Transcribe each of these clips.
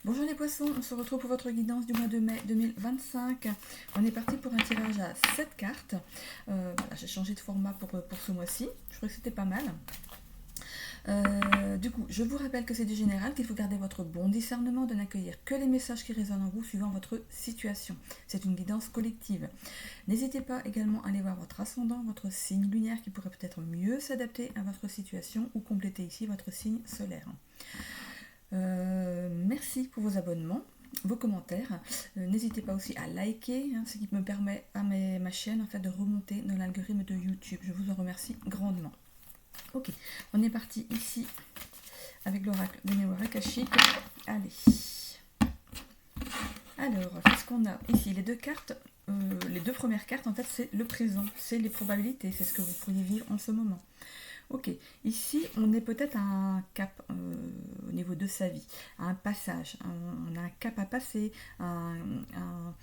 Bonjour les poissons, on se retrouve pour votre guidance du mois de mai 2025. On est parti pour un tirage à 7 cartes. Voilà, j'ai changé de format pour ce mois-ci. Je trouvais que c'était pas mal. Du coup, je vous rappelle que c'est du général, qu'il faut garder votre bon discernement, de n'accueillir que les messages qui résonnent en vous suivant votre situation. C'est une guidance collective. N'hésitez pas également à aller voir votre ascendant, votre signe lunaire qui pourrait peut-être mieux s'adapter à votre situation ou compléter ici votre signe solaire. Merci pour vos abonnements, vos commentaires. N'hésitez pas aussi à liker, ce qui me permet à ma chaîne en fait, de remonter dans l'algorithme de YouTube. Je vous en remercie grandement. Ok, on est parti ici avec l'oracle des mémoires akashiques. Allez. Alors, qu'est-ce qu'on a ici? Les deux cartes, les deux premières cartes, en fait, c'est le présent, c'est les probabilités, c'est ce que vous pourriez vivre en ce moment. Ok, ici on est peut-être à un cap au niveau de sa vie, à un passage, on a un cap à passer, en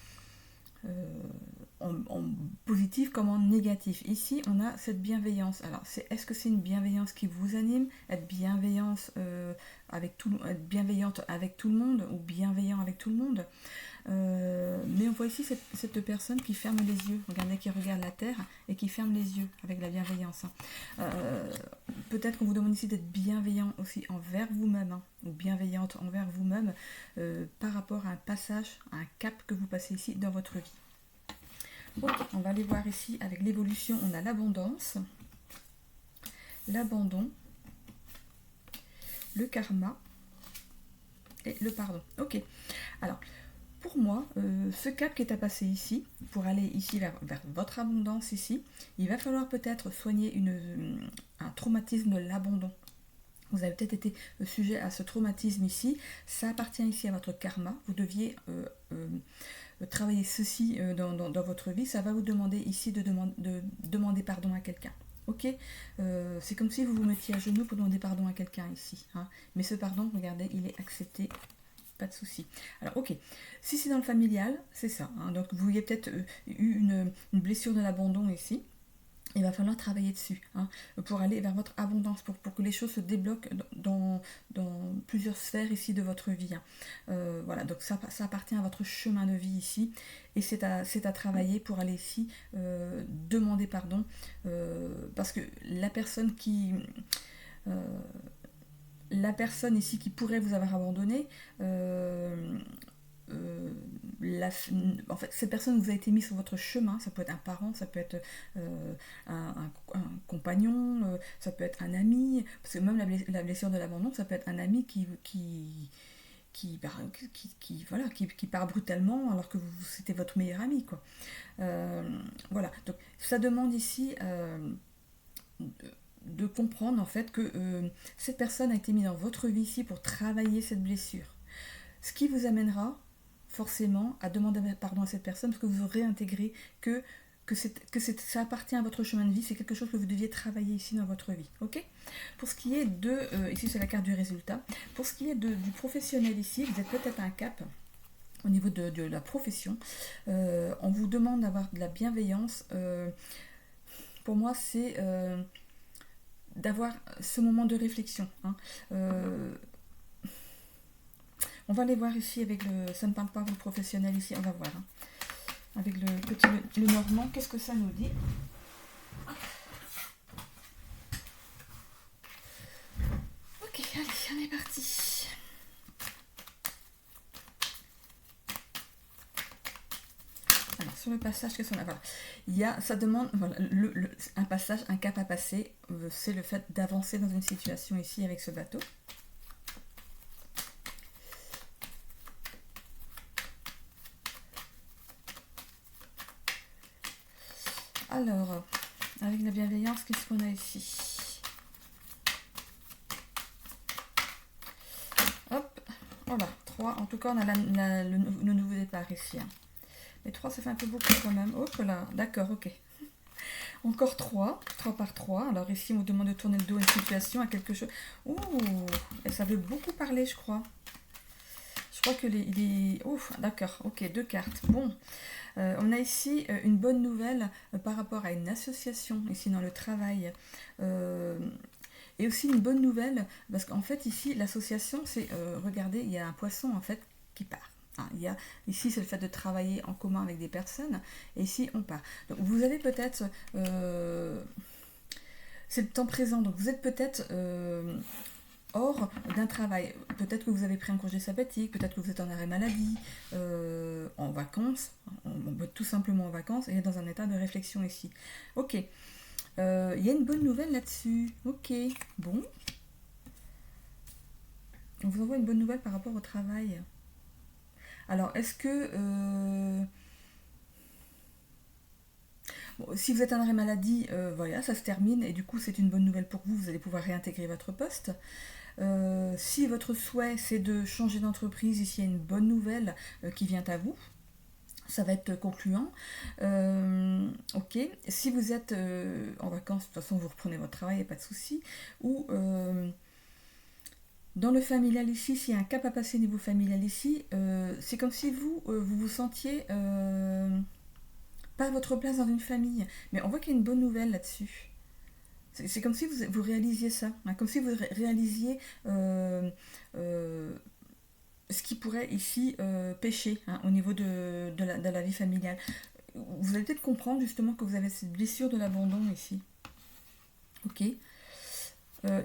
positif comme en négatif. Ici on a cette bienveillance. Alors est-ce que c'est une bienveillance qui vous anime, être bienveillante avec tout le monde ou bienveillant avec tout le monde? Mais on voit ici cette personne qui ferme les yeux, regardez, qui regarde la terre et qui ferme les yeux avec la bienveillance. Peut-être qu'on vous demande ici d'être bienveillant aussi envers vous-même, ou bienveillante envers vous-même par rapport à un passage, à un cap que vous passez ici dans votre vie. Ok, on va aller voir ici avec l'évolution, on a l'abondance, l'abandon, le karma et le pardon. Ok, alors pour moi, ce cap qui est à passer ici, pour aller ici vers votre abondance ici, il va falloir peut-être soigner un traumatisme de l'abandon. Vous avez peut-être été sujet à ce traumatisme ici, ça appartient ici à votre karma, vous deviez travailler ceci dans votre vie, ça va vous demander ici de demander pardon à quelqu'un. Ok, c'est comme si vous vous mettiez à genoux pour demander pardon à quelqu'un ici. Mais ce pardon, regardez, il est accepté. Pas de souci. Alors, ok. Si c'est dans le familial, c'est ça. Donc, vous avez peut-être eu une blessure de l'abandon ici. Il va falloir travailler dessus pour aller vers votre abondance, pour que les choses se débloquent dans plusieurs sphères ici de votre vie. Voilà, donc ça appartient à votre chemin de vie ici. Et c'est à travailler pour aller ici demander pardon. Parce que la personne ici qui pourrait vous avoir abandonné, en fait, cette personne vous a été mise sur votre chemin, ça peut être un parent, ça peut être un compagnon, ça peut être un ami, parce que même la blessure de l'abandon, ça peut être un ami qui part brutalement alors que c'était votre meilleur ami, quoi. Voilà, donc ça demande ici de comprendre en fait que cette personne a été mise dans votre vie ici pour travailler cette blessure. Ce qui vous amènera forcément à demander pardon à cette personne parce que vous aurez intégré que ça appartient à votre chemin de vie, c'est quelque chose que vous deviez travailler ici dans votre vie. Ok. Pour ce qui est ici c'est la carte du résultat, pour ce qui est du professionnel ici, vous êtes peut-être à un cap au niveau de la profession. On vous demande d'avoir de la bienveillance. Pour moi, c'est d'avoir ce moment de réflexion. On va aller voir ici avec ça ne parle pas le professionnel ici, on va voir. Avec le normand, qu'est-ce que ça nous dit? Ok, allez, on est parti. Alors, sur le passage, qu'est-ce qu'on a? Voilà. Ça demande un passage, un cap à passer. C'est le fait d'avancer dans une situation ici avec ce bateau. Alors, avec la bienveillance, qu'est-ce qu'on a ici? Hop, voilà, 3. En tout cas, on a le nouveau départ ici. Mais 3, ça fait un peu beaucoup quand même. Hop là, d'accord, ok. Encore 3 par 3. Alors ici, on vous demande de tourner le dos à une situation, à quelque chose. Ouh, et ça veut beaucoup parler, je crois. Je crois que Ouf, d'accord, ok, 2 cartes. Bon, on a ici une bonne nouvelle par rapport à une association, ici dans le travail. Et aussi une bonne nouvelle, parce qu'en fait ici l'association c'est, regardez, il y a un poisson en fait qui part. Hein, il y a, ici c'est le fait de travailler en commun avec des personnes, et ici on part. Donc vous avez peut-être, c'est le temps présent, donc vous êtes peut-être hors d'un travail. Peut-être que vous avez pris un congé sabbatique, peut-être que vous êtes en arrêt maladie, en vacances, tout simplement en vacances, et dans un état de réflexion ici. Ok, il y a une bonne nouvelle là-dessus. Ok, bon. On vous envoie une bonne nouvelle par rapport au travail. Alors, est-ce que... bon, si vous êtes en arrêt maladie, voilà, ça se termine, et du coup, c'est une bonne nouvelle pour vous, vous allez pouvoir réintégrer votre poste. Si votre souhait, c'est de changer d'entreprise, ici, il y a une bonne nouvelle qui vient à vous. Ça va être concluant. Ok. Si vous êtes en vacances, de toute façon, vous reprenez votre travail, il n'y a pas de souci. Ou dans le familial ici, s'il y a un cap à passer au niveau familial ici, c'est comme si vous vous sentiez pas à votre place dans une famille. Mais on voit qu'il y a une bonne nouvelle là-dessus. C'est comme si vous réalisiez ça, hein, comme si vous réalisiez ce qui pourrait ici pêcher, hein, au niveau de la vie familiale. Vous allez peut-être comprendre justement que vous avez cette blessure de l'abandon ici. Ok.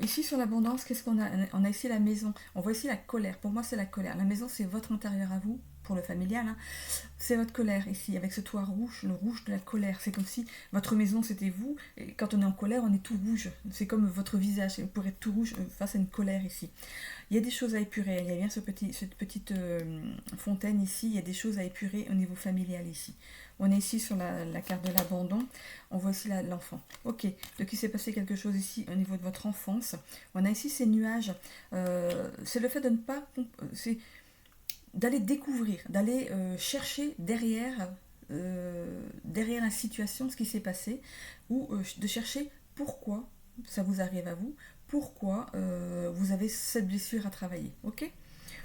Ici sur l'abondance, qu'est-ce qu'on a? On a ici la maison. On voit ici la colère. Pour moi, c'est la colère. La maison, c'est votre intérieur à vous, pour le familial. Hein. C'est votre colère ici, avec ce toit rouge, le rouge de la colère. C'est comme si votre maison, c'était vous. Et quand on est en colère, on est tout rouge. C'est comme votre visage. Vous pourrez être tout rouge face à une colère ici. Il y a des choses à épurer. Il y a bien cette petite fontaine ici. Il y a des choses à épurer au niveau familial ici. On est ici sur la carte de l'abandon. On voit ici l'enfant. Ok, donc il s'est passé quelque chose ici au niveau de votre enfance. On a ici ces nuages. C'est le fait de ne pas... C'est d'aller découvrir, d'aller chercher derrière la situation ce qui s'est passé, ou de chercher pourquoi ça vous arrive à vous, pourquoi vous avez cette blessure à travailler. Ok.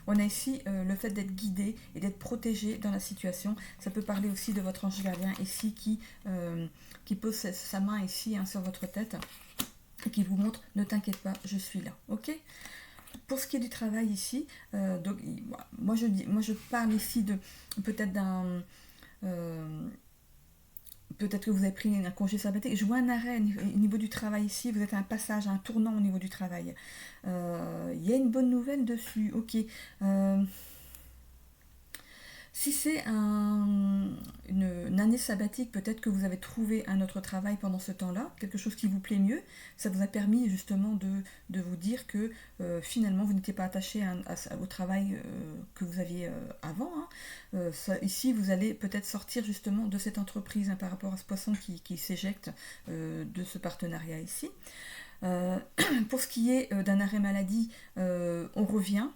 On a ici le fait d'être guidé et d'être protégé dans la situation. Ça peut parler aussi de votre ange gardien ici qui pose sa main ici, hein, sur votre tête et qui vous montre: ne t'inquiète pas, je suis là. Ok. Pour ce qui est du travail ici, donc, moi je parle ici de peut-être peut-être que vous avez pris un congé sabbatique. Je vois un arrêt au niveau du travail ici. Vous êtes à un passage, à un tournant au niveau du travail. Il y a une bonne nouvelle dessus. Ok. Si c'est une année sabbatique, peut-être que vous avez trouvé un autre travail pendant ce temps-là, quelque chose qui vous plaît mieux. Ça vous a permis justement de vous dire que finalement vous n'étiez pas attaché au travail que vous aviez avant. Hein. Ici, vous allez peut-être sortir justement de cette entreprise, hein, par rapport à ce poisson qui s'éjecte de ce partenariat ici. Pour ce qui est d'un arrêt maladie, on revient.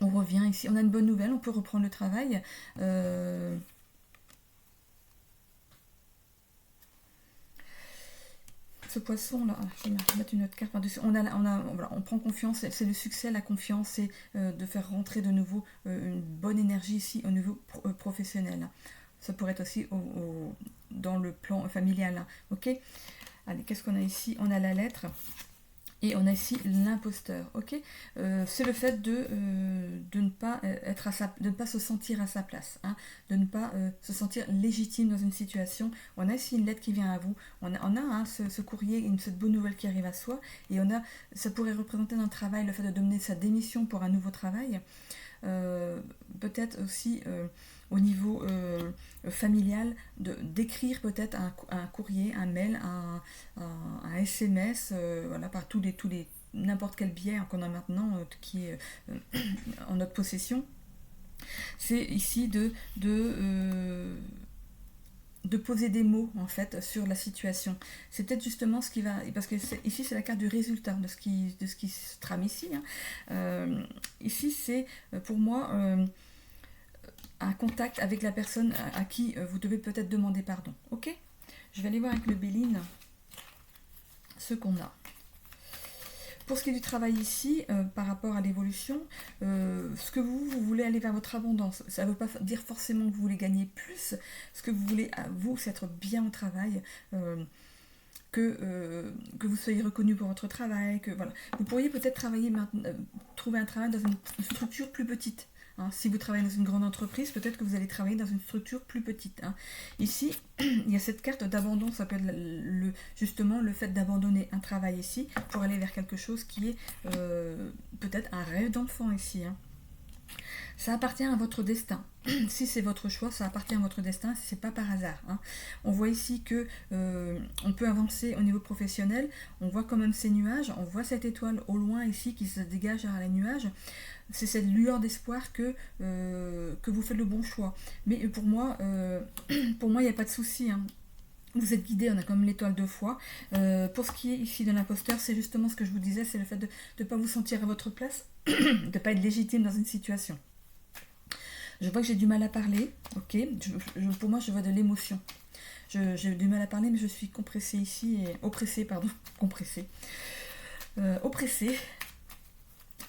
On revient ici, on a une bonne nouvelle, on peut reprendre le travail. Ce poisson là, je vais mettre une autre carte par-dessus. Voilà, on prend confiance, c'est le succès, la confiance, c'est de faire rentrer de nouveau une bonne énergie ici au niveau professionnel. Ça pourrait être aussi dans le plan familial. Hein. Ok. Allez, qu'est-ce qu'on a ici? On a la lettre. Et on a ici l'imposteur, ok. C'est le fait de ne pas de ne pas se sentir à sa place, hein, de ne pas se sentir légitime dans une situation. On a ici une lettre qui vient à vous. On a hein, ce courrier, cette bonne nouvelle qui arrive à soi. Et ça pourrait représenter dans le travail le fait de donner sa démission pour un nouveau travail. Peut-être aussi au niveau familial, d'écrire peut-être un courrier, un mail, un SMS, voilà, par n'importe quel biais qu'on a maintenant qui est en notre possession. C'est ici de poser des mots en fait sur la situation. C'est peut-être justement ce qui va, parce que ici c'est la carte du résultat de ce qui se trame ici. Hein. Ici c'est pour moi un contact avec la personne à qui vous devez peut-être demander pardon. Ok. Je vais aller voir avec le Béline ce qu'on a. Pour ce qui est du travail ici, par rapport à l'évolution, ce que vous voulez aller vers votre abondance. Ça ne veut pas dire forcément que vous voulez gagner plus. Ce que vous voulez, à vous, c'est être bien au travail. que vous soyez reconnu pour votre travail, que voilà. Vous pourriez peut-être travailler trouver un travail dans une structure plus petite. Hein. Si vous travaillez dans une grande entreprise, peut-être que vous allez travailler dans une structure plus petite. Hein. Ici, il y a cette carte d'abandon, ça peut être justement le fait d'abandonner un travail ici pour aller vers quelque chose qui est peut-être un rêve d'enfant ici. Hein. Ça appartient à votre destin. Si c'est votre choix, ça appartient à votre destin, si c'est pas par hasard. Hein. On voit ici que on peut avancer au niveau professionnel, on voit quand même ces nuages, on voit cette étoile au loin ici qui se dégage vers les nuages. C'est cette lueur d'espoir que vous faites le bon choix. Mais pour moi, il n'y a pas de souci. Hein. Vous êtes guidé, on a comme l'étoile de foi. Pour ce qui est ici de l'imposteur, c'est justement ce que je vous disais, c'est le fait de ne pas vous sentir à votre place, de ne pas être légitime dans une situation. Je vois que j'ai du mal à parler, ok. Pour moi, je vois de l'émotion. J'ai du mal à parler, mais je suis compressée ici, et oppressée, pardon, compressée. Oppressée.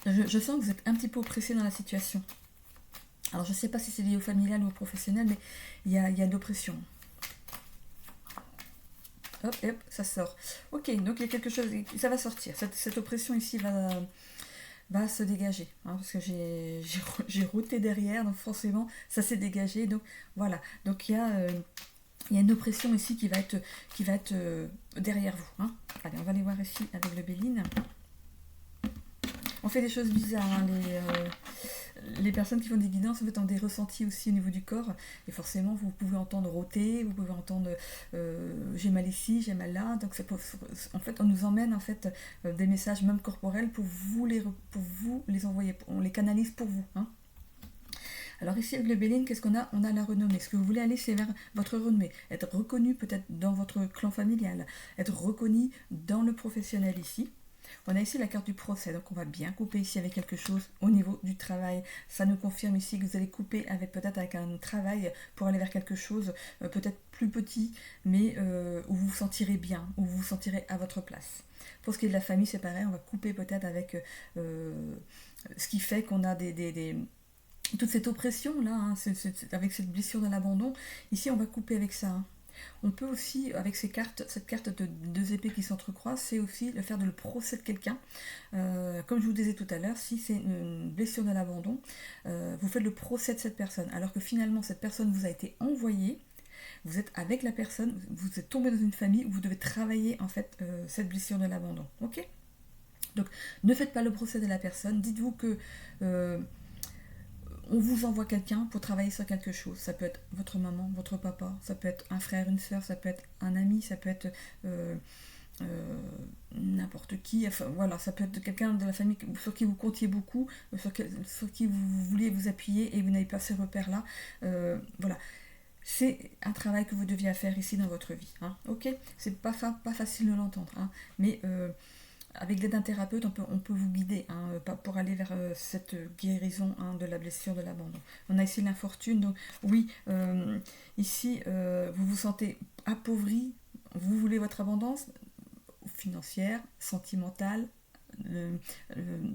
Je sens que vous êtes un petit peu oppressé dans la situation. Alors, je ne sais pas si c'est lié au familial ou au professionnel, mais il y a de l'oppression. Hop, hop, ça sort. Ok, donc il y a quelque chose, ça va sortir. Cette oppression ici va se dégager. Hein, parce que j'ai routé derrière, donc forcément, ça s'est dégagé. Donc voilà, donc il y a une oppression ici qui va être derrière vous. Hein. Allez, on va aller voir ici avec le Béline. On fait des choses bizarres. Hein, les personnes qui font des guidances ont des ressentis aussi au niveau du corps. Et forcément, vous pouvez entendre rôter, vous pouvez entendre j'ai mal ici, j'ai mal là. Donc en fait, on nous emmène en fait des messages même corporels pour vous les envoyer. On les canalise pour vous. Hein. Alors ici avec le Béline, qu'est-ce qu'on a? On a la renommée. Ce que vous voulez aller, c'est vers votre renommée. Être reconnu peut-être dans votre clan familial. Être reconnu dans le professionnel ici. On a ici la carte du procès, donc on va bien couper ici avec quelque chose au niveau du travail. Ça nous confirme ici que vous allez couper peut-être avec un travail pour aller vers quelque chose peut-être plus petit, mais où vous vous sentirez bien, où vous vous sentirez à votre place. Pour ce qui est de la famille, c'est pareil, on va couper peut-être avec ce qui fait qu'on a toute cette oppression là, hein, avec cette blessure de l'abandon. Ici, on va couper avec ça. Hein. On peut aussi, avec cette carte de deux épées qui s'entrecroisent, c'est aussi le faire de le procès de quelqu'un. Comme je vous disais tout à l'heure, si c'est une blessure de l'abandon, vous faites le procès de cette personne, alors que finalement cette personne vous a été envoyée, vous êtes avec la personne, vous êtes tombé dans une famille où vous devez travailler en fait cette blessure de l'abandon. Ok ? Donc ne faites pas le procès de la personne, dites-vous que on vous envoie quelqu'un pour travailler sur quelque chose. Ça peut être votre maman, votre papa, ça peut être un frère, une soeur, ça peut être un ami, ça peut être n'importe qui. Enfin, voilà, ça peut être quelqu'un de la famille sur qui vous comptiez beaucoup, sur qui vous vouliez vous appuyer et vous n'avez pas ces repères-là. Voilà. C'est un travail que vous deviez faire ici dans votre vie. Hein. Ok ? C'est pas facile de l'entendre, hein, mais avec l'aide d'un thérapeute, on peut vous guider hein, pour aller vers cette guérison hein, de la blessure de l'abandon. On a ici l'infortune, donc oui, ici, vous vous sentez appauvri, vous voulez votre abondance financière, sentimentale,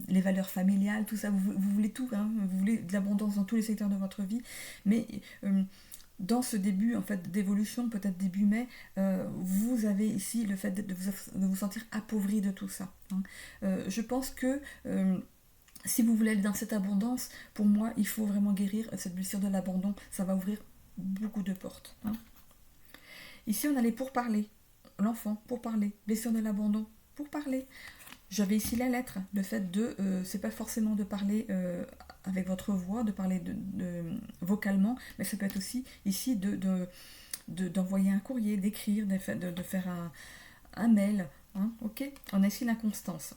les valeurs familiales, tout ça, vous voulez tout, hein, vous voulez de l'abondance dans tous les secteurs de votre vie, mais dans ce début en fait d'évolution, peut-être début mai, vous avez ici le fait de vous sentir appauvri de tout ça. Hein. Je pense que si vous voulez aller dans cette abondance, pour moi, il faut vraiment guérir cette blessure de l'abandon. Ça va ouvrir beaucoup de portes. Hein. Ici, on a les pourparlers. L'enfant, pourparler. Blessure de l'abandon, pourparler. J'avais ici la lettre, le fait c'est pas forcément de parler avec votre voix, de parler vocalement, mais ça peut être aussi ici d'envoyer un courrier, d'écrire, de faire un mail. Hein, ok ? On a ici l'inconstance.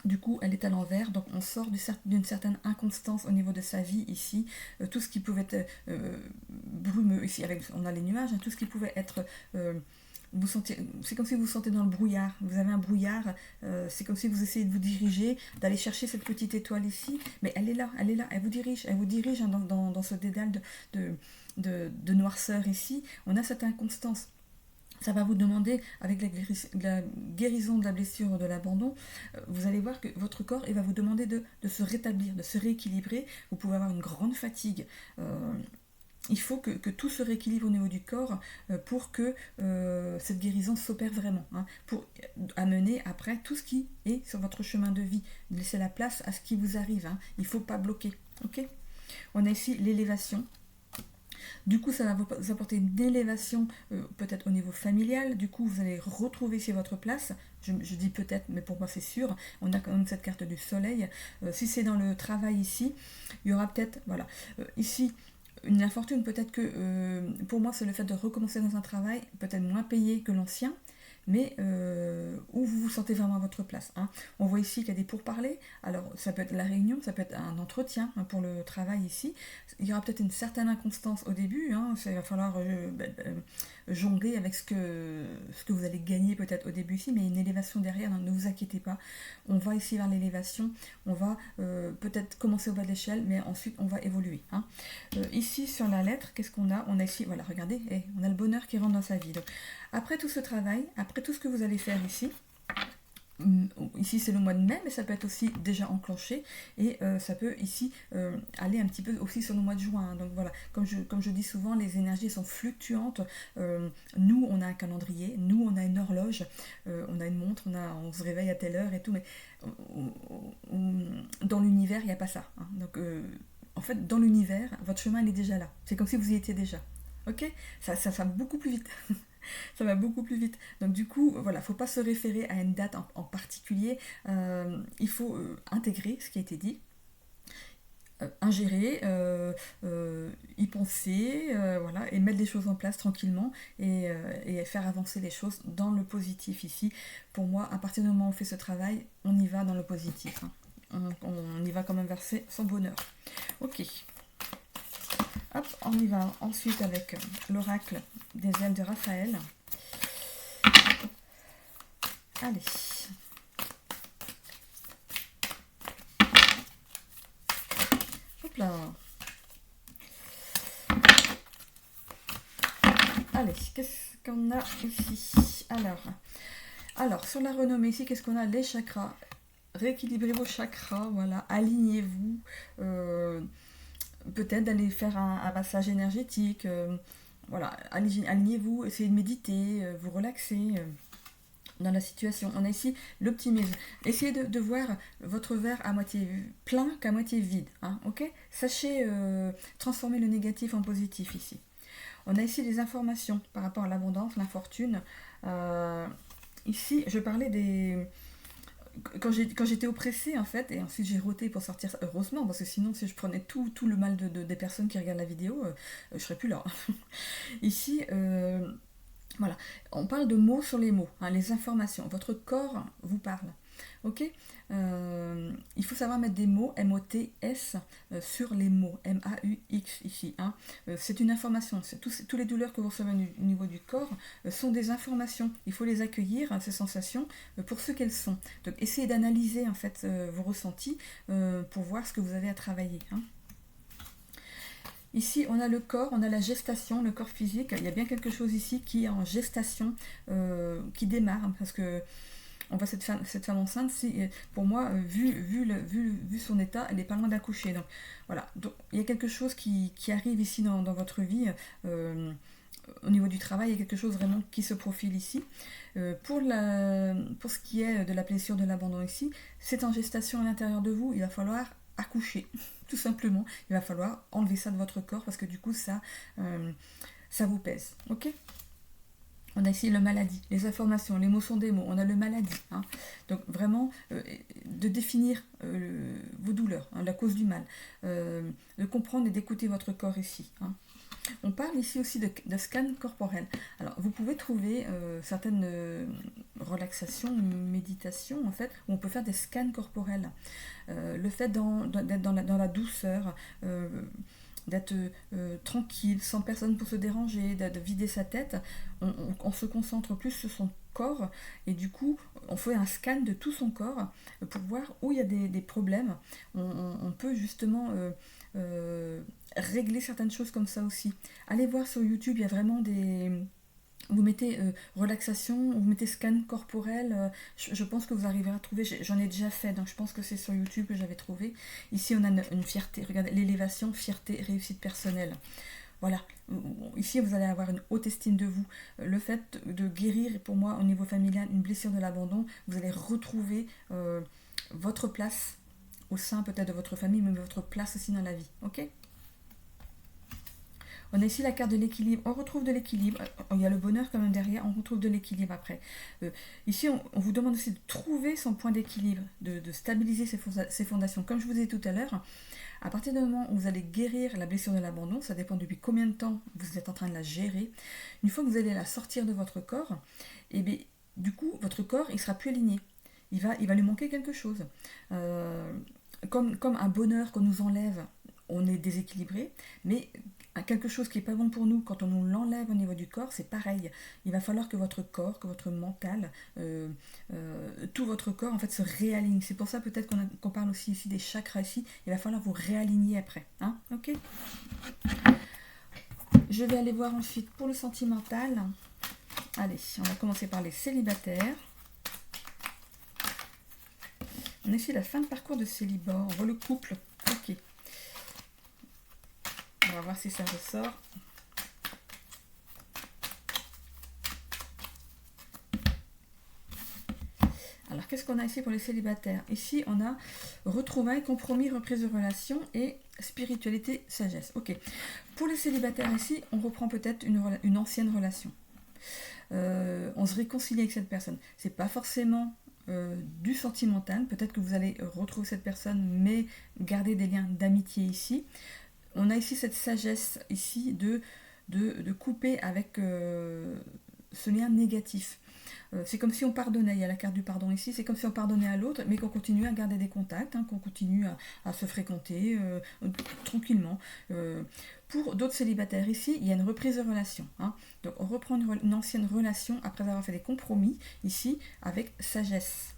Du coup, elle est à l'envers, donc on sort d'une certaine inconstance au niveau de sa vie ici. Tout ce qui pouvait être brumeux, ici on a les nuages, hein, tout ce qui pouvait être... c'est comme si vous vous sentez dans le brouillard. Vous avez un brouillard, c'est comme si vous essayez de vous diriger, d'aller chercher cette petite étoile ici, mais elle est là, elle vous dirige hein, dans ce dédale de noirceur ici. On a cette inconstance. Ça va vous demander, avec la guérison de la blessure de l'abandon, vous allez voir que votre corps va vous demander de se rétablir, de se rééquilibrer. Vous pouvez avoir une grande fatigue. il faut que tout se rééquilibre au niveau du corps pour que cette guérison s'opère vraiment, hein, pour amener après tout ce qui est sur votre chemin de vie. Laissez la place à ce qui vous arrive, hein. Il ne faut pas bloquer. Ok. On a ici l'élévation. Du coup, ça va vous apporter une élévation peut-être au niveau familial. Du coup, vous allez retrouver ici votre place. Je dis peut-être, mais pour moi c'est sûr. On a quand même cette carte du soleil. Si c'est dans le travail ici, il y aura peut-être, voilà, ici, une infortune. Peut-être que pour moi, c'est le fait de recommencer dans un travail, peut-être moins payé que l'ancien, mais où vous vous sentez vraiment à votre place, hein. On voit ici qu'il y a des pourparlers. Alors ça peut être la réunion, ça peut être un entretien, hein, pour le travail ici. Il y aura peut-être une certaine inconstance au début, hein. Il va falloir jongler avec ce que vous allez gagner peut-être au début ici, mais une élévation derrière, hein, ne vous inquiétez pas. On va ici vers l'élévation, on va peut-être commencer au bas de l'échelle, mais ensuite on va évoluer, hein. Ici sur la lettre, qu'est-ce qu'on a? On a ici, voilà, regardez, on a le bonheur qui rentre dans sa vie. Donc, après tout ce travail, après tout ce que vous allez faire ici, ici c'est le mois de mai, mais ça peut être aussi déjà enclenché, et ça peut ici aller un petit peu aussi sur le mois de juin, hein. Donc voilà, comme je dis souvent, les énergies sont fluctuantes. Nous on a un calendrier, nous on a une horloge, on a une montre, on se réveille à telle heure et tout, mais dans l'univers il n'y a pas ça, hein. Donc en fait dans l'univers, votre chemin il est déjà là, c'est comme si vous y étiez déjà. Ok, ça va beaucoup plus vite. Ça va beaucoup plus vite. Donc du coup, voilà, il ne faut pas se référer à une date en particulier. Il faut intégrer ce qui a été dit, ingérer, y penser, voilà, et mettre les choses en place tranquillement, et faire avancer les choses dans le positif ici. Pour moi, à partir du moment où on fait ce travail, on y va dans le positif, hein. On y va quand même vers son bonheur. Ok. Hop, on y va ensuite avec l'oracle des ailes de Raphaël. Allez. Hop là. Allez, qu'est-ce qu'on a ici? Alors, sur la renommée ici, qu'est-ce qu'on a? Les chakras. Rééquilibrez vos chakras, voilà, alignez-vous. Peut-être d'aller faire un massage énergétique, voilà, alignez-vous, essayez de méditer, vous relaxer dans la situation. On a ici l'optimisme. Essayez de voir votre verre à moitié plein qu'à moitié vide, hein, ok. Sachez transformer le négatif en positif ici. On a ici des informations par rapport à l'abondance, l'infortune. Ici, je parlais des... Quand j'étais oppressée, en fait, et ensuite j'ai roté pour sortir, heureusement, parce que sinon, si je prenais tout le mal des personnes qui regardent la vidéo, je serais plus là. Ici, voilà, on parle de mots sur les mots, hein, les informations. Votre corps vous parle. Ok, il faut savoir mettre des mots M-O-T-S sur les mots M-A-U-X ici, hein. C'est une information. Toutes les douleurs que vous recevez au niveau du corps sont des informations. Il faut les accueillir, hein, ces sensations, pour ce qu'elles sont. Donc essayez d'analyser en fait vos ressentis pour voir ce que vous avez à travailler, hein. Ici, on a le corps, on a la gestation, le corps physique. Il y a bien quelque chose ici qui est en gestation, qui démarre, hein, parce que on voit cette femme enceinte, pour moi, vu son état, elle n'est pas loin d'accoucher. Donc voilà, donc, il y a quelque chose qui arrive ici dans votre vie. Au niveau du travail, il y a quelque chose vraiment qui se profile ici. Pour ce qui est de la blessure de l'abandon ici, c'est en gestation à l'intérieur de vous, il va falloir accoucher, tout simplement. Il va falloir enlever ça de votre corps parce que du coup, ça vous pèse. Ok ? On a ici le maladie, les informations, l'émotion des mots, on a le maladie, hein. Donc vraiment, de définir vos douleurs, hein, la cause du mal, de comprendre et d'écouter votre corps ici, hein. On parle ici aussi de scan corporel. Alors, vous pouvez trouver certaines relaxations, méditations, en fait, où on peut faire des scans corporels. Le fait d'être dans la douceur, d'être tranquille, sans personne pour se déranger, de vider sa tête, on se concentre plus sur son corps, et du coup, on fait un scan de tout son corps pour voir où il y a des problèmes. On peut justement... régler certaines choses comme ça aussi. Allez voir sur YouTube, il y a vraiment des... Vous mettez relaxation, vous mettez scan corporel, je pense que vous arriverez à trouver, j'en ai déjà fait, donc je pense que c'est sur YouTube que j'avais trouvé. Ici on a une fierté, regardez, l'élévation, fierté, réussite personnelle. voilà, ici vous allez avoir une haute estime de vous. Le fait de guérir, pour moi, au niveau familial, une blessure de l'abandon, vous allez retrouver votre place au sein peut-être de votre famille, mais votre place aussi dans la vie. Ok? On a ici la carte de l'équilibre, on retrouve de l'équilibre, il y a le bonheur quand même derrière, on retrouve de l'équilibre après. Ici, on vous demande aussi de trouver son point d'équilibre, de stabiliser ses fondations. Comme je vous ai dit tout à l'heure, à partir du moment où vous allez guérir la blessure de l'abandon, ça dépend depuis combien de temps vous êtes en train de la gérer. Une fois que vous allez la sortir de votre corps, et bien, du coup, votre corps, il sera plus aligné. Il va lui manquer quelque chose. Comme un bonheur qu'on nous enlève, on est déséquilibré, mais quelque chose qui n'est pas bon pour nous, quand on nous l'enlève au niveau du corps, c'est pareil. Il va falloir que votre corps, que votre mental, tout votre corps en fait se réaligne. C'est pour ça peut-être qu'on parle aussi ici des chakras ici. Il va falloir vous réaligner après. Hein, ok. Je vais aller voir ensuite pour le sentimental. Allez, on va commencer par les célibataires. On a ici la fin de parcours de célibat. On voit le couple. Ok. On va voir si ça ressort. Alors, qu'est-ce qu'on a ici pour les célibataires? Ici, on a retrouvailles, compromis, reprise de relation et spiritualité, sagesse. Ok. Pour les célibataires ici, on reprend peut-être une ancienne relation. On se réconcilie avec cette personne. C'est pas forcément du sentimental. Peut-être que vous allez retrouver cette personne, mais garder des liens d'amitié ici. On a ici cette sagesse ici de couper avec ce lien négatif. C'est comme si on pardonnait, il y a la carte du pardon ici, c'est comme si on pardonnait à l'autre, mais qu'on continue à garder des contacts, hein, qu'on continue à se fréquenter tranquillement. Pour d'autres célibataires ici, il y a une reprise de relation. Hein. Donc on reprend une ancienne relation après avoir fait des compromis ici avec sagesse.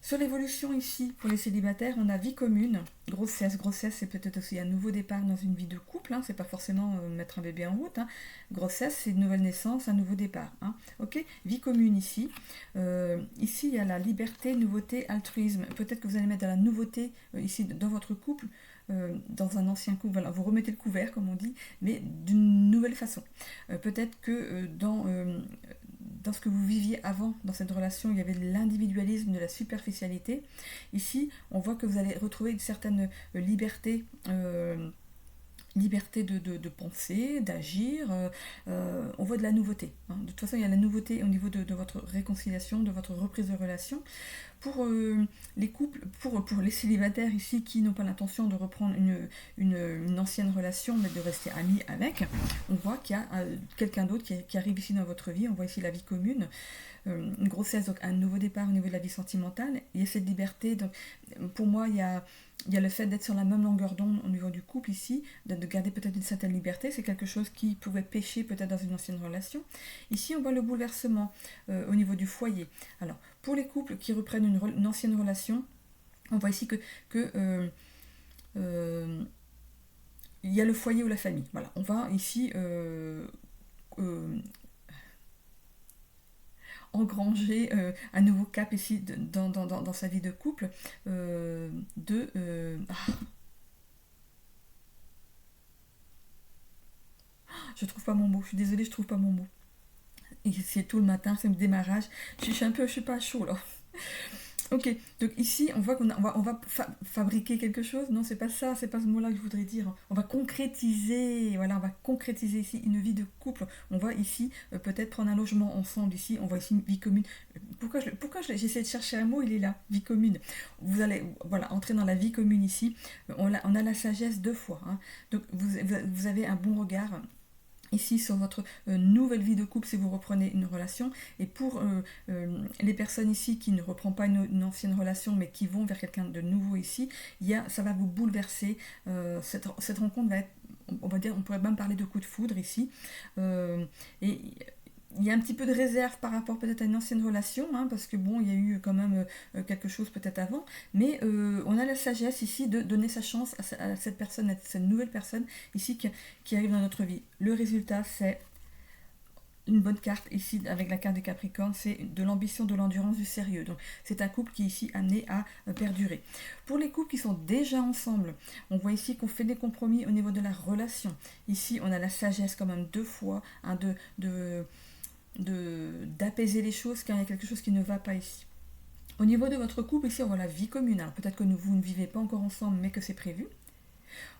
Sur l'évolution ici, pour les célibataires, on a vie commune, grossesse. Grossesse, c'est peut-être aussi un nouveau départ dans une vie de couple, hein, c'est pas forcément mettre un bébé en route. Hein. Grossesse, c'est une nouvelle naissance, un nouveau départ. Hein. Ok, vie commune ici. Ici, il y a la liberté, nouveauté, altruisme. Peut-être que vous allez mettre de la nouveauté ici dans votre couple, dans un ancien couple. Voilà, vous remettez le couvert, comme on dit, mais d'une nouvelle façon. Peut-être que dans ce que vous viviez avant, dans cette relation, il y avait de l'individualisme, de la superficialité. Ici, on voit que vous allez retrouver une certaine liberté, liberté de penser, d'agir. On voit de la nouveauté. Hein. De toute façon, il y a la nouveauté au niveau de votre réconciliation, de votre reprise de relation. Pour les couples, pour les célibataires ici qui n'ont pas l'intention de reprendre une ancienne relation, mais de rester amis avec, on voit qu'il y a quelqu'un d'autre qui arrive ici dans votre vie. On voit ici la vie commune, une grossesse, donc un nouveau départ au niveau de la vie sentimentale. Il y a cette liberté. Donc, pour moi, il y a le fait d'être sur la même longueur d'onde au niveau du couple ici, de garder peut-être une certaine liberté. C'est quelque chose qui pouvait pêcher peut-être dans une ancienne relation. Ici, on voit le bouleversement au niveau du foyer. Alors, pour les couples qui reprennent une ancienne relation, on voit ici que il y a le foyer ou la famille. Voilà, on va ici engranger un nouveau cap ici dans sa vie de couple. Je trouve pas mon mot, je suis désolée, je trouve pas mon mot. Et c'est tout le matin, c'est le démarrage. Je suis pas chaud là. Ok, donc ici, on voit on va fabriquer quelque chose. Non, c'est pas ça, c'est pas ce mot-là que je voudrais dire. On va concrétiser, voilà, on va concrétiser ici une vie de couple. On va ici peut-être prendre un logement ensemble ici. On voit ici une vie commune. Pourquoi j'essaie de chercher un mot, il est là, vie commune. Vous allez, voilà, entrer dans la vie commune ici. On a la sagesse 2 fois. Hein. Donc vous avez un bon regard ici sur votre nouvelle vie de couple si vous reprenez une relation. Et pour les personnes ici qui ne reprennent pas une ancienne relation mais qui vont vers quelqu'un de nouveau ici, ça va vous bouleverser. Cette rencontre va être, on va dire, on pourrait même parler de coup de foudre ici. Et il y a un petit peu de réserve par rapport peut-être à une ancienne relation, hein, parce que bon, il y a eu quand même quelque chose peut-être avant, mais on a la sagesse ici de donner sa chance à cette personne, à cette nouvelle personne ici qui arrive dans notre vie. Le résultat, c'est une bonne carte ici avec la carte des Capricornes, c'est de l'ambition, de l'endurance, du sérieux. Donc c'est un couple qui est ici amené à perdurer. Pour les couples qui sont déjà ensemble, on voit ici qu'on fait des compromis au niveau de la relation. Ici on a la sagesse quand même 2 fois, hein, d'apaiser les choses quand il y a quelque chose qui ne va pas ici. Au niveau de votre couple, ici on voit la vie commune. Alors peut-être que vous ne vivez pas encore ensemble mais que c'est prévu.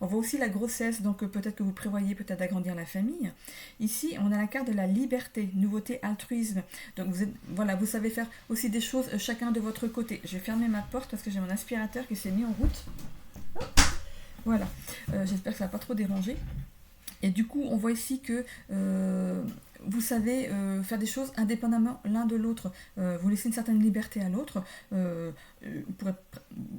On voit aussi la grossesse, donc peut-être que vous prévoyez peut-être d'agrandir la famille. Ici, on a la carte de la liberté, nouveauté, altruisme. Donc vous savez faire aussi des choses chacun de votre côté. Je vais fermer ma porte parce que j'ai mon aspirateur qui s'est mis en route. Voilà, j'espère que ça ne va pas trop déranger. Et du coup, on voit ici que vous savez faire des choses indépendamment l'un de l'autre. Vous laissez une certaine liberté à l'autre. Je ne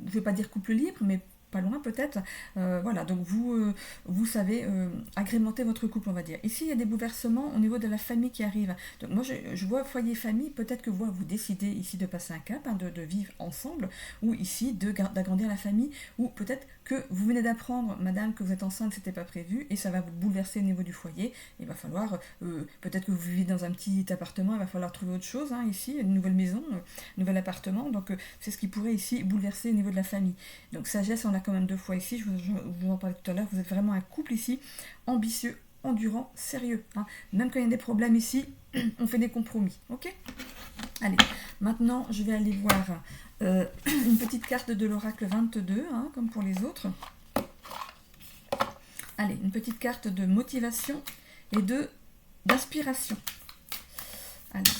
vais pas dire couple libre, mais pas loin peut-être. Voilà, donc vous savez agrémenter votre couple, on va dire. Ici, il y a des bouleversements au niveau de la famille qui arrivent. Donc moi, je vois foyer-famille, peut-être que vous décidez ici de passer un cap, hein, de vivre ensemble, ou ici d'agrandir la famille, ou peut-être que vous venez d'apprendre, madame, que vous êtes enceinte, c'était pas prévu, et ça va vous bouleverser au niveau du foyer. Il va falloir, peut-être que vous vivez dans un petit appartement, il va falloir trouver autre chose, hein, ici, une nouvelle maison, un nouvel appartement, donc c'est ce qui pourrait ici bouleverser au niveau de la famille. Donc sagesse, on l'a quand même 2 fois ici, je vous en parlais tout à l'heure, vous êtes vraiment un couple ici, ambitieux, endurant, sérieux. Hein. Même quand il y a des problèmes ici, on fait des compromis, ok? Allez, maintenant je vais aller voir une petite carte de l'oracle 22, hein, comme pour les autres. Allez, une petite carte de motivation et d'inspiration. Allez.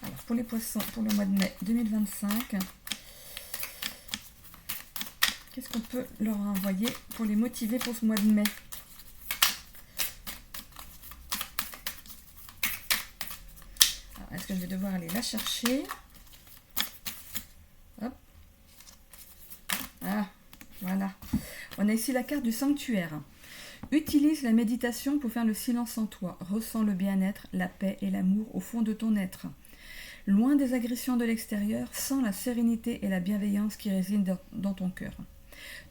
Alors, pour les poissons, pour le mois de mai 2025, qu'est-ce qu'on peut leur envoyer pour les motiver pour ce mois de mai? Est-ce que je vais devoir aller la chercher? Hop. Ah, voilà. On a ici la carte du sanctuaire. Utilise la méditation pour faire le silence en toi. Ressens le bien-être, la paix et l'amour au fond de ton être. Loin des agressions de l'extérieur, sens la sérénité et la bienveillance qui résident dans ton cœur.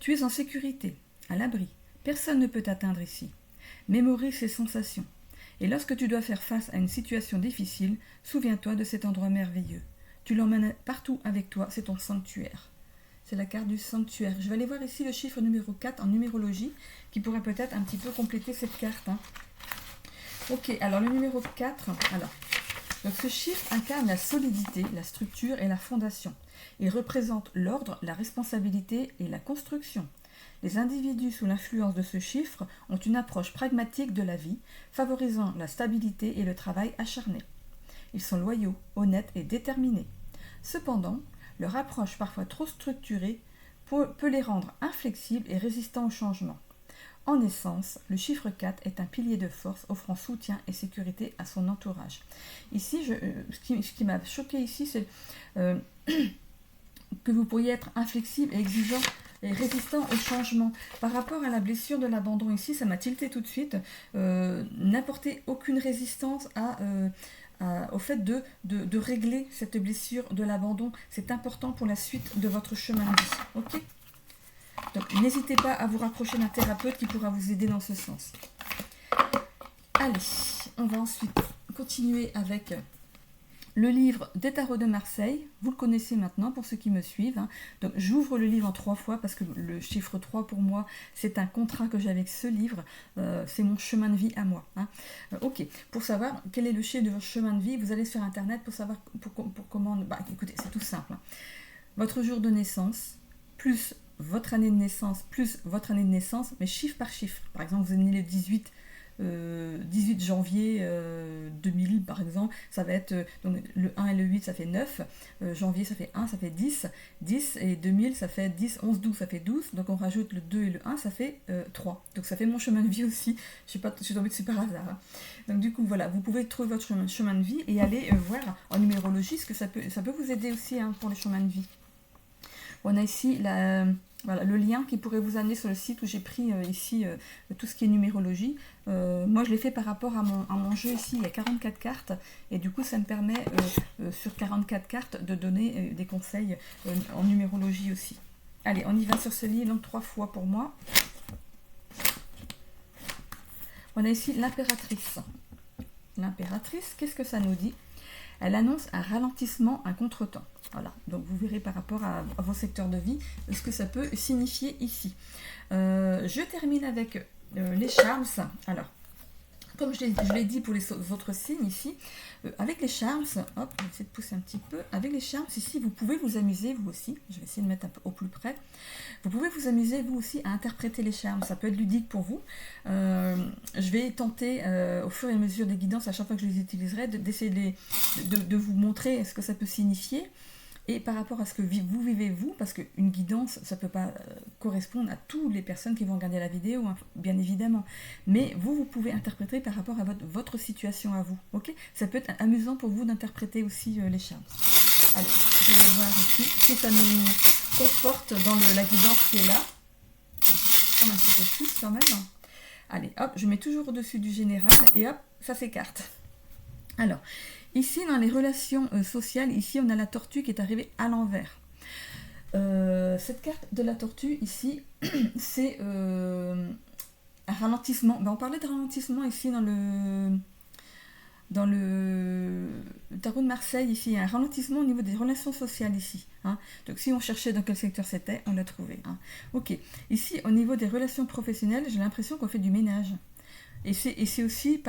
Tu es en sécurité, à l'abri. Personne ne peut t'atteindre ici. Mémorise ces sensations. Et lorsque tu dois faire face à une situation difficile, souviens-toi de cet endroit merveilleux. Tu l'emmènes partout avec toi, c'est ton sanctuaire. C'est la carte du sanctuaire. Je vais aller voir ici le chiffre numéro 4 en numérologie, qui pourrait peut-être un petit peu compléter cette carte. Hein. Ok, alors le numéro 4, donc ce chiffre incarne la solidité, la structure et la fondation. Il représente l'ordre, la responsabilité et la construction. Les individus sous l'influence de ce chiffre ont une approche pragmatique de la vie, favorisant la stabilité et le travail acharné. Ils sont loyaux, honnêtes et déterminés. Cependant, leur approche parfois trop structurée peut les rendre inflexibles et résistants au changement. En essence, le chiffre 4 est un pilier de force offrant soutien et sécurité à son entourage. Ici, ce qui m'a choqué ici, c'est que vous pourriez être inflexible et exigeant et résistant au changement. Par rapport à la blessure de l'abandon ici, ça m'a tilté tout de suite. N'apporter aucune résistance au fait de régler cette blessure de l'abandon. C'est important pour la suite de votre chemin de vie. Ok ? Donc n'hésitez pas à vous rapprocher d'un thérapeute qui pourra vous aider dans ce sens. Allez, on va ensuite continuer avec le livre des tarots de Marseille. Vous le connaissez maintenant pour ceux qui me suivent. Hein. Donc j'ouvre le livre en 3 fois parce que le chiffre 3 pour moi, c'est un contrat que j'ai avec ce livre. C'est mon chemin de vie à moi. Hein. Ok, pour savoir quel est le chiffre de votre chemin de vie, vous allez sur internet pour savoir pour comment... écoutez, c'est tout simple. Hein. Votre jour de naissance, plus votre année de naissance, plus votre année de naissance, mais chiffre par chiffre. Par exemple, vous êtes né le 18 janvier 2000 par exemple, ça va être donc le 1 et le 8 ça fait 9, janvier ça fait 1, ça fait 10 et 2000 ça fait 10, 11, 12 ça fait 12, donc on rajoute le 2 et le 1 ça fait 3, donc ça fait mon chemin de vie aussi, je suis tombée dessus par hasard. Hein. Donc du coup voilà, vous pouvez trouver votre chemin de vie et aller voir en numérologie ce que ça peut vous aider aussi hein, pour les chemins de vie. On a ici le lien qui pourrait vous amener sur le site où j'ai pris ici tout ce qui est numérologie. Moi, je l'ai fait par rapport à mon jeu ici. Il y a 44 cartes et du coup, ça me permet sur 44 cartes de donner des conseils en numérologie aussi. Allez, on y va sur ce livre, donc 3 fois pour moi. On a ici l'impératrice. L'impératrice, qu'est-ce que ça nous dit? Elle annonce un ralentissement, un contretemps. Voilà, donc vous verrez par rapport à vos secteurs de vie ce que ça peut signifier ici. Je termine avec les charms. Alors, comme je l'ai dit pour les autres signes ici, avec les charms, hop, je vais essayer de pousser un petit peu. Avec les charms, ici, vous pouvez vous amuser, vous aussi. Je vais essayer de mettre un peu au plus près. Vous pouvez vous amuser, vous aussi, à interpréter les charms. Ça peut être ludique pour vous. Je vais tenter, au fur et à mesure des guidances, à chaque fois que je les utiliserai, d'essayer de vous montrer ce que ça peut signifier. Et par rapport à ce que vous vivez vous, parce qu'une guidance, ça ne peut pas correspondre à toutes les personnes qui vont regarder la vidéo, hein, bien évidemment. Mais vous pouvez interpréter par rapport à votre situation à vous. Ok, ça peut être amusant pour vous d'interpréter aussi les charmes. Allez, je vais voir ici si ça nous conforte dans la guidance qui est là. Un petit peu plus quand même. Allez, hop, je mets toujours au-dessus du général et hop, ça s'écarte. Alors, ici, dans les relations sociales, ici, on a la tortue qui est arrivée à l'envers. Cette carte de la tortue, ici, c'est un ralentissement. Ben, on parlait de ralentissement ici dans le tarot de Marseille, ici, il y a un ralentissement au niveau des relations sociales, ici. Hein. Donc, si on cherchait dans quel secteur c'était, on l'a trouvé. Hein. Ok. Ici, au niveau des relations professionnelles, j'ai l'impression qu'on fait du ménage. Et c'est aussi...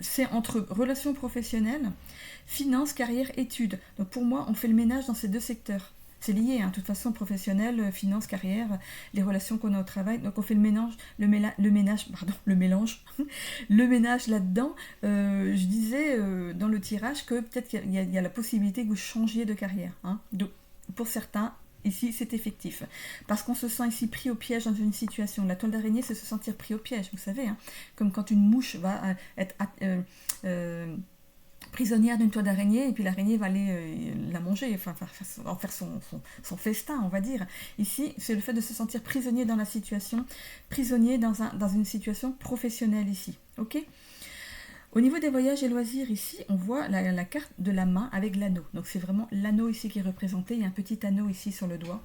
c'est entre relations professionnelles, finances, carrière, études. Donc pour moi, on fait le ménage dans ces deux secteurs. C'est lié, hein, de toute façon, professionnel, finances, carrière, les relations qu'on a au travail. Donc on fait le ménage, le ménage là-dedans. Je disais dans le tirage que peut-être qu'il y a la possibilité que vous changiez de carrière. Hein. Donc pour certains, ici, c'est effectif. Parce qu'on se sent ici pris au piège dans une situation. La toile d'araignée, c'est se sentir pris au piège, vous savez. Hein, comme quand une mouche va être prisonnière d'une toile d'araignée et puis l'araignée va aller la manger, enfin en faire son festin, on va dire. Ici, c'est le fait de se sentir prisonnier dans la situation, prisonnier dans une situation professionnelle ici. Ok ? Au niveau des voyages et loisirs, ici, on voit la carte de la main avec l'anneau. Donc c'est vraiment l'anneau ici qui est représenté. Il y a un petit anneau ici sur le doigt.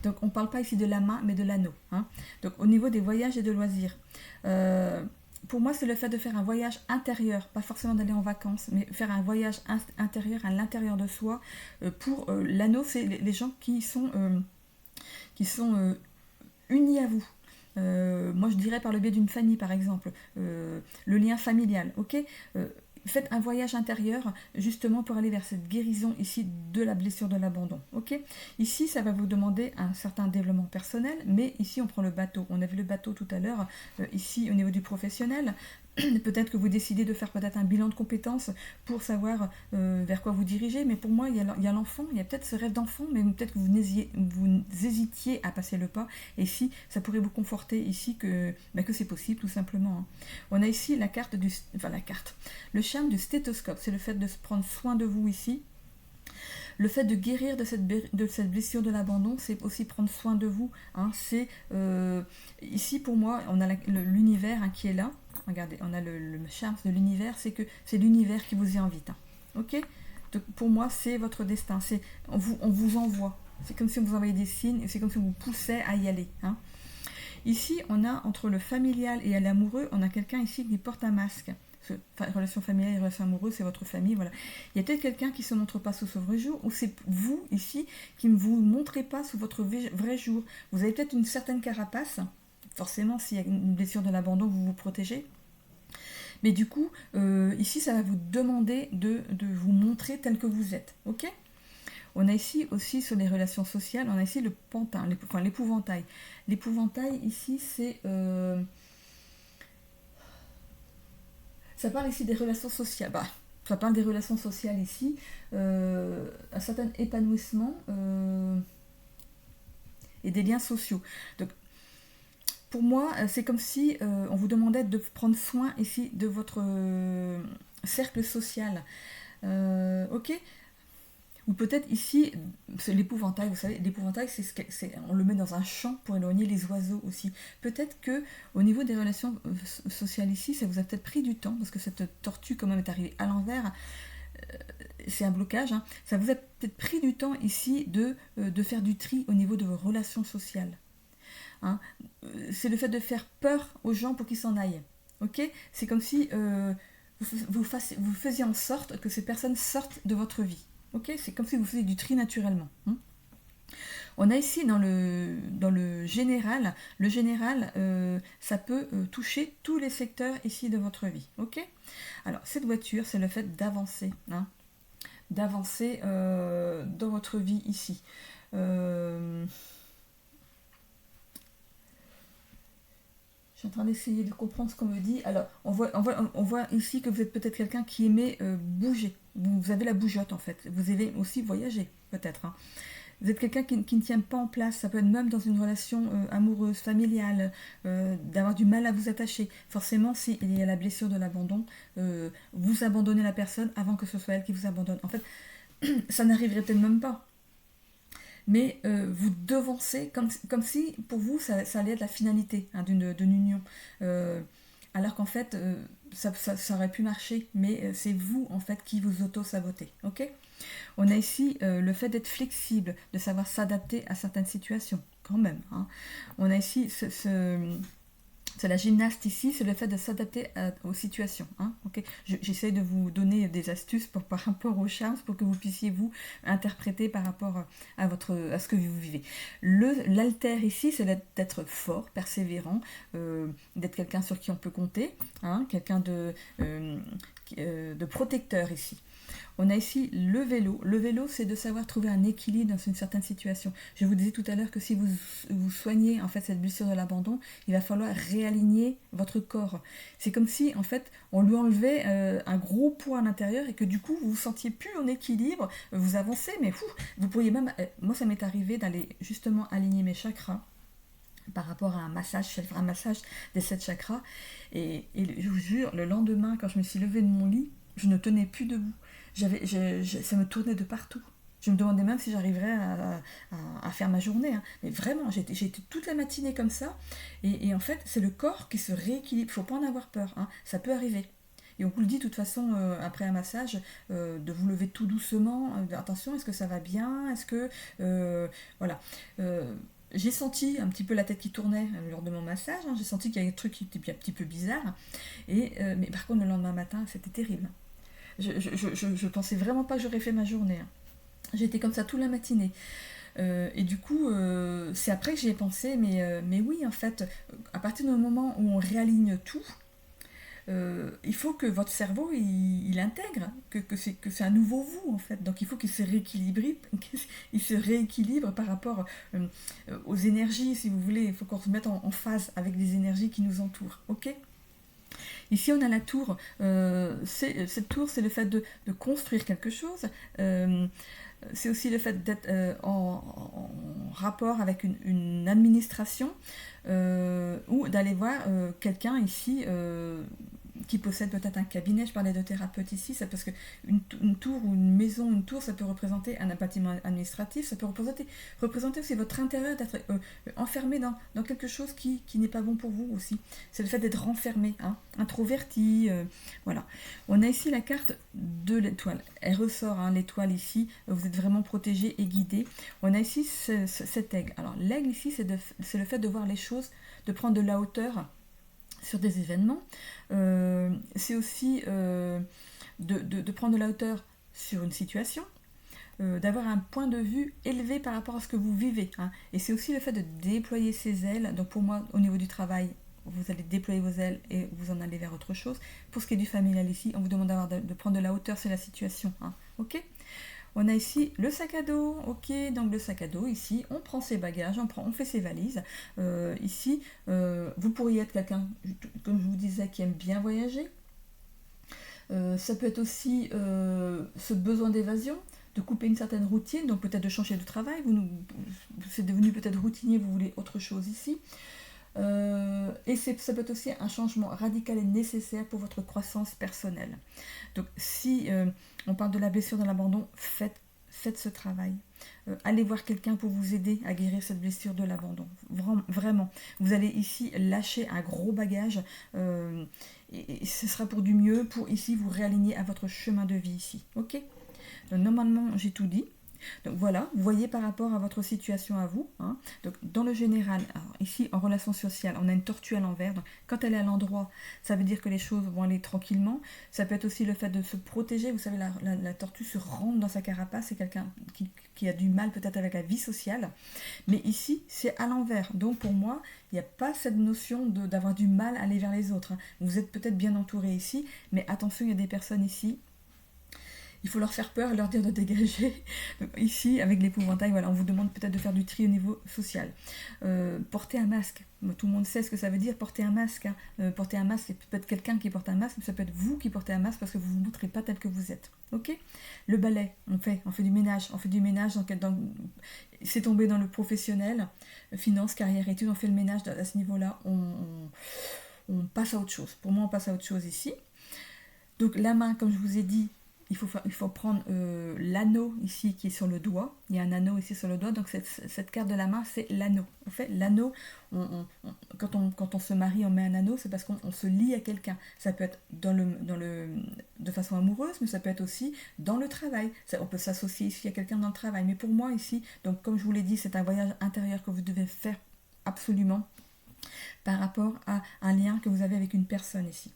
Donc on ne parle pas ici de la main, mais de l'anneau. Hein. Donc au niveau des voyages et de loisirs, pour moi c'est le fait de faire un voyage intérieur, pas forcément d'aller en vacances, mais faire un voyage intérieur à l'intérieur de soi. Pour l'anneau, c'est les gens qui sont unis à vous. Moi je dirais par le biais d'une famille par exemple, le lien familial, ok. Faites un voyage intérieur justement pour aller vers cette guérison ici de la blessure de l'abandon, ok. Ici ça va vous demander un certain développement personnel, mais ici on prend le bateau, on a vu le bateau tout à l'heure, ici au niveau du professionnel. Peut-être que vous décidez de faire peut-être un bilan de compétences pour savoir vers quoi vous dirigez, mais pour moi il y a l'enfant, il y a peut-être ce rêve d'enfant, mais peut-être que vous hésitiez à passer le pas, et si ça pourrait vous conforter ici que c'est possible tout simplement. Hein. On a ici la carte le charme du stéthoscope, c'est le fait de se prendre soin de vous ici. Le fait de guérir de cette blessure de l'abandon, c'est aussi prendre soin de vous. Hein. C'est ici pour moi, on a l'univers qui est là. Regardez, on a le charme de l'univers, c'est que c'est l'univers qui vous y invite. Hein. Ok ? Donc pour moi, c'est votre destin. On vous envoie. C'est comme si on vous envoyait des signes, c'est comme si on vous poussait à y aller. Hein. Ici, on a entre le familial et l'amoureux, on a quelqu'un ici qui porte un masque. Relation familiale et relation amoureuse, c'est votre famille, voilà. Il y a peut-être quelqu'un qui ne se montre pas sous ce vrai jour, ou c'est vous, ici, qui ne vous montrez pas sous votre vrai jour. Vous avez peut-être une certaine carapace, forcément, s'il y a une blessure de l'abandon, vous vous protégez. Mais du coup, ici, ça va vous demander de vous montrer tel que vous êtes, ok ? On a ici aussi, sur les relations sociales, on a ici le pantin, l'épouvantail. L'épouvantail, ici, c'est... ça parle ici des relations sociales. Ça parle des relations sociales ici. Un certain épanouissement et des liens sociaux. Donc, pour moi, c'est comme si on vous demandait de prendre soin ici de votre cercle social. Ok ? Ou peut-être ici, c'est l'épouvantail, vous savez, l'épouvantail, on le met dans un champ pour éloigner les oiseaux aussi. Peut-être que au niveau des relations sociales ici, ça vous a peut-être pris du temps, parce que cette tortue quand même est arrivée à l'envers, c'est un blocage, hein. Ça vous a peut-être pris du temps ici de faire du tri au niveau de vos relations sociales. hein. C'est le fait de faire peur aux gens pour qu'ils s'en aillent. Ok? C'est comme si vous faisiez en sorte que ces personnes sortent de votre vie. Ok? C'est comme si vous faisiez du tri naturellement. Hein. On a ici dans le général, ça peut toucher tous les secteurs ici de votre vie. Ok? Alors, cette voiture, c'est le fait d'avancer. Hein, d'avancer dans votre vie ici. Je suis en train d'essayer de comprendre ce qu'on me dit. Alors, on voit ici que vous êtes peut-être quelqu'un qui aimait bouger. Vous avez la bougeotte en fait. Vous aimez aussi voyager, peut-être. Hein. Vous êtes quelqu'un qui ne tient pas en place. Ça peut être même dans une relation amoureuse, familiale, d'avoir du mal à vous attacher. Forcément, s'il y a la blessure de l'abandon, vous abandonnez la personne avant que ce soit elle qui vous abandonne. En fait, ça n'arriverait peut-être même pas. Mais vous devancez comme si pour vous ça allait être la finalité hein, d'une union. Alors qu'en fait ça aurait pu marcher, mais c'est vous en fait qui vous auto-sabotez. Ok? On a ici le fait d'être flexible, de savoir s'adapter à certaines situations, quand même. Hein. On a ici c'est la gymnaste ici, c'est le fait de s'adapter aux situations. Hein, okay. J'essaie de vous donner des astuces par rapport aux charmes pour que vous puissiez vous interpréter par rapport à ce que vous vivez. L'alter ici, c'est d'être fort, persévérant, d'être quelqu'un sur qui on peut compter, hein, quelqu'un de protecteur ici. On a ici le vélo. Le vélo, c'est de savoir trouver un équilibre dans une certaine situation. Je vous disais tout à l'heure que si vous soignez en fait cette blessure de l'abandon, il va falloir réaligner votre corps. C'est comme si en fait on lui enlevait un gros poids à l'intérieur et que du coup vous vous sentiez plus en équilibre. Vous avancez, mais vous pourriez même. Moi, ça m'est arrivé d'aller justement aligner mes chakras par rapport à un massage, je fais un massage des 7 chakras et je vous jure, le lendemain quand je me suis levée de mon lit, je ne tenais plus debout. Ça me tournait de partout. Je me demandais même si j'arriverais à faire ma journée. Hein. Mais vraiment, j'ai été toute la matinée comme ça. Et en fait, c'est le corps qui se rééquilibre. Il ne faut pas en avoir peur. Hein. Ça peut arriver. Et on vous le dit de toute façon, après un massage, de vous lever tout doucement. Attention, est-ce que ça va bien? Est-ce que... voilà. J'ai senti un petit peu la tête qui tournait lors de mon massage. Hein. J'ai senti qu'il y avait des trucs qui étaient un petit peu bizarres. Mais par contre, le lendemain matin, c'était terrible. Je pensais vraiment pas que j'aurais fait ma journée. Hein. J'étais comme ça toute la matinée. Et du coup, c'est après que j'y ai pensé, mais oui, en fait, à partir du moment où on réaligne tout, il faut que votre cerveau il intègre que c'est un nouveau vous en fait. Donc il faut qu'il se rééquilibre par rapport aux énergies, si vous voulez. Il faut qu'on se mette en phase avec les énergies qui nous entourent. Ok? Ici, on a la tour. Cette tour, c'est le fait de construire quelque chose. C'est aussi le fait d'être en rapport avec une administration ou d'aller voir quelqu'un ici qui possède peut-être un cabinet. Je parlais de thérapeute ici, c'est parce qu'une tour ou une maison, une tour, ça peut représenter un bâtiment administratif, ça peut représenter aussi votre intérieur, d'être enfermé dans quelque chose qui n'est pas bon pour vous aussi. C'est le fait d'être renfermé, hein, introverti, voilà. On a ici la carte de l'étoile. Elle ressort, hein, l'étoile ici, vous êtes vraiment protégé et guidé. On a ici cet aigle. Alors l'aigle ici, c'est le fait de voir les choses, de prendre de la hauteur sur des événements. C'est aussi de prendre de la hauteur sur une situation, d'avoir un point de vue élevé par rapport à ce que vous vivez. Hein. Et c'est aussi le fait de déployer ses ailes. Donc pour moi, au niveau du travail, vous allez déployer vos ailes et vous en allez vers autre chose. Pour ce qui est du familial ici, on vous demande de prendre de la hauteur sur la situation. Hein. Ok ? On a ici le sac à dos, ok, donc le sac à dos, ici, on prend ses bagages, on fait ses valises. Ici, vous pourriez être quelqu'un, comme je vous disais, qui aime bien voyager. Ça peut être aussi ce besoin d'évasion, de couper une certaine routine, donc peut-être de changer de travail, c'est devenu peut-être routinier, vous voulez autre chose ici. Et ça peut être aussi un changement radical et nécessaire pour votre croissance personnelle. Donc si on parle de la blessure de l'abandon, faites ce travail. Allez voir quelqu'un pour vous aider à guérir cette blessure de l'abandon. Vraiment. Vous allez ici lâcher un gros bagage et ce sera pour du mieux, pour ici vous réaligner à votre chemin de vie ici. Ok ? Donc, normalement, j'ai tout dit. Donc voilà, vous voyez par rapport à votre situation à vous. Hein. Donc dans le général, alors ici en relation sociale, on a une tortue à l'envers. Donc quand elle est à l'endroit, ça veut dire que les choses vont aller tranquillement. Ça peut être aussi le fait de se protéger. Vous savez, la tortue se rentre dans sa carapace. C'est quelqu'un qui a du mal peut-être avec la vie sociale. Mais ici, c'est à l'envers. Donc pour moi, il n'y a pas cette notion d'avoir du mal à aller vers les autres. Hein. Vous êtes peut-être bien entouré ici, mais attention, il y a des personnes ici. Il faut leur faire peur et leur dire de dégager. Donc ici, avec l'épouvantail, voilà, on vous demande peut-être de faire du tri au niveau social. Porter un masque. Tout le monde sait ce que ça veut dire, porter un masque. Hein. Porter un masque, c'est peut-être quelqu'un qui porte un masque, mais ça peut être vous qui portez un masque parce que vous ne vous montrez pas tel que vous êtes. Ok. Le balai, on fait du ménage. On fait du ménage, c'est tombé dans le professionnel, finance, carrière, études, on fait le ménage à ce niveau-là. On passe à autre chose. Pour moi, on passe à autre chose ici. Donc la main, comme je vous ai dit, il faut prendre l'anneau ici qui est sur le doigt. Il y a un anneau ici sur le doigt, donc cette carte de la main, c'est l'anneau. En fait, l'anneau, quand on se marie, on met un anneau, c'est parce qu'on se lie à quelqu'un. Ça peut être de façon amoureuse, mais ça peut être aussi dans le travail. On peut s'associer ici à quelqu'un dans le travail. Mais pour moi ici, donc comme je vous l'ai dit, c'est un voyage intérieur que vous devez faire absolument par rapport à un lien que vous avez avec une personne ici.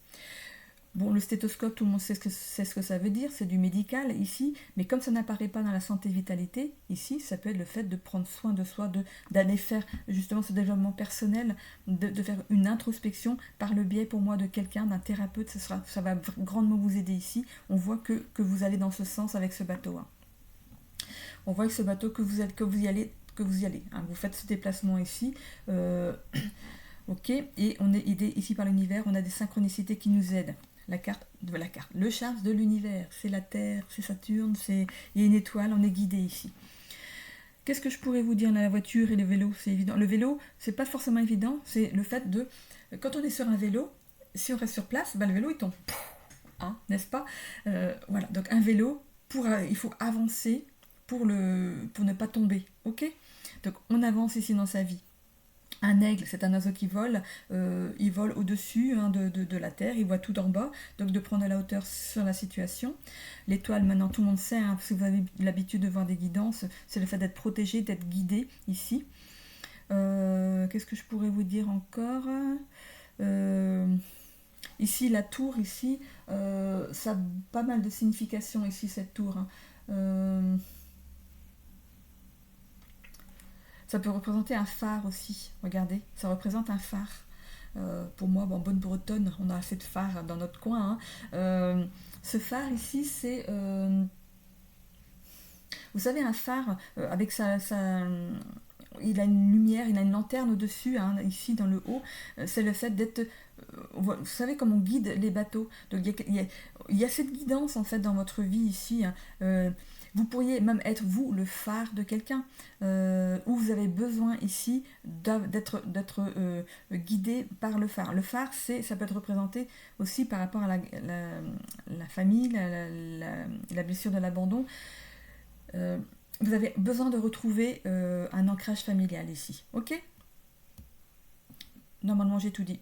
Bon, le stéthoscope, tout le monde sait ce que ça veut dire, c'est du médical ici, mais comme ça n'apparaît pas dans la santé-vitalité, ici, ça peut être le fait de prendre soin de soi, d'aller faire justement ce développement personnel, de faire une introspection par le biais pour moi de quelqu'un, d'un thérapeute, ça va grandement vous aider ici. On voit que vous allez dans ce sens avec ce bateau. Hein. On voit avec ce bateau que vous y allez. Hein. Vous faites ce déplacement ici. Ok, et on est aidé ici par l'univers, on a des synchronicités qui nous aident. Le charme de l'univers, c'est la Terre, c'est Saturne, il y a une étoile, on est guidé ici. Qu'est-ce que je pourrais vous dire? La voiture et le vélo, c'est évident. Le vélo, c'est pas forcément évident, c'est le fait quand on est sur un vélo, si on reste sur place, le vélo il tombe, hein, n'est-ce pas? Voilà, donc un vélo, il faut avancer pour ne pas tomber, ok? Donc on avance ici dans sa vie. Un aigle, c'est un oiseau qui vole, il vole au-dessus de la terre, il voit tout d'en bas, donc de prendre de la hauteur sur la situation. L'étoile, maintenant tout le monde sait, hein, si vous avez l'habitude de voir des guidances, c'est le fait d'être protégé, d'être guidé ici. Qu'est-ce que je pourrais vous dire encore? Ici, la tour, ici, ça a pas mal de signification ici, cette tour. Hein. Ça peut représenter un phare aussi, regardez, ça représente un phare. Pour moi, bonne bretonne, on a assez de phares dans notre coin. Hein. Ce phare ici, c'est... vous savez, un phare, avec il a une lumière, il a une lanterne au-dessus, hein, ici dans le haut. C'est le fait d'être... vous savez comment on guide les bateaux. Donc il y a cette guidance en fait dans votre vie ici. Hein. Vous pourriez même être, vous, le phare de quelqu'un, où vous avez besoin ici d'être guidé par le phare. Le phare, ça peut être représenté aussi par rapport à la famille, la blessure de l'abandon. Vous avez besoin de retrouver un ancrage familial ici. Ok? Normalement, j'ai tout dit.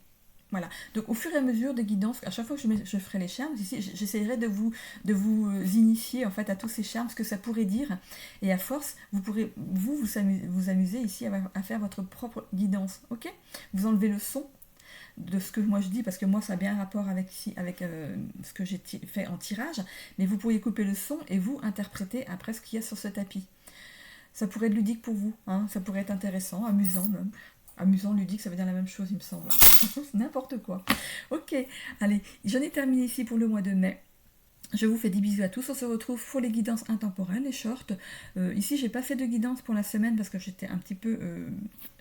Voilà. Donc au fur et à mesure des guidances, à chaque fois que je ferai les charmes, ici, j'essaierai de vous initier en fait à tous ces charmes, ce que ça pourrait dire. Et à force, vous pourrez vous amuser ici à faire votre propre guidance. Ok? Vous enlevez le son de ce que moi je dis, parce que moi ça a bien rapport avec ce que j'ai fait en tirage, mais vous pourriez couper le son et vous interpréter après ce qu'il y a sur ce tapis. Ça pourrait être ludique pour vous, hein, ça pourrait être intéressant, amusant même. Amusant, ludique, ça veut dire la même chose, il me semble. N'importe quoi. Ok, allez, j'en ai terminé ici pour le mois de mai. Je vous fais des bisous à tous, on se retrouve pour les guidances intemporelles, les shorts. Ici, j'ai pas fait de guidance pour la semaine parce que j'étais un petit peu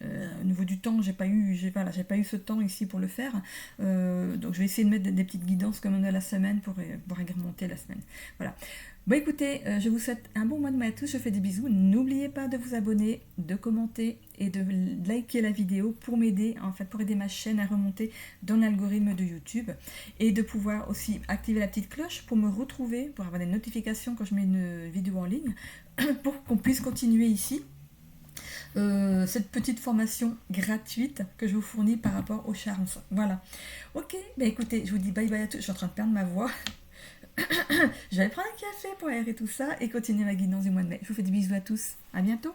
au niveau du temps, j'ai pas eu ce temps ici pour le faire. Donc je vais essayer de mettre des petites guidances comme on a la semaine pour agrémenter la semaine. Voilà. Bon écoutez, je vous souhaite un bon mois de mai à tous, je fais des bisous. N'oubliez pas de vous abonner, de commenter et de liker la vidéo pour m'aider, en fait, pour aider ma chaîne à remonter dans l'algorithme de YouTube. Et de pouvoir aussi activer la petite cloche pour me retrouver, pour avoir des notifications quand je mets une vidéo en ligne, pour qu'on puisse continuer ici. Cette petite formation gratuite que je vous fournis par rapport aux charms. Voilà. Ok, écoutez, je vous dis bye bye à tous. Je suis en train de perdre ma voix. Je vais aller prendre un café pour aérer tout ça et continuer ma guidance du mois de mai. Je vous fais des bisous à tous. À bientôt.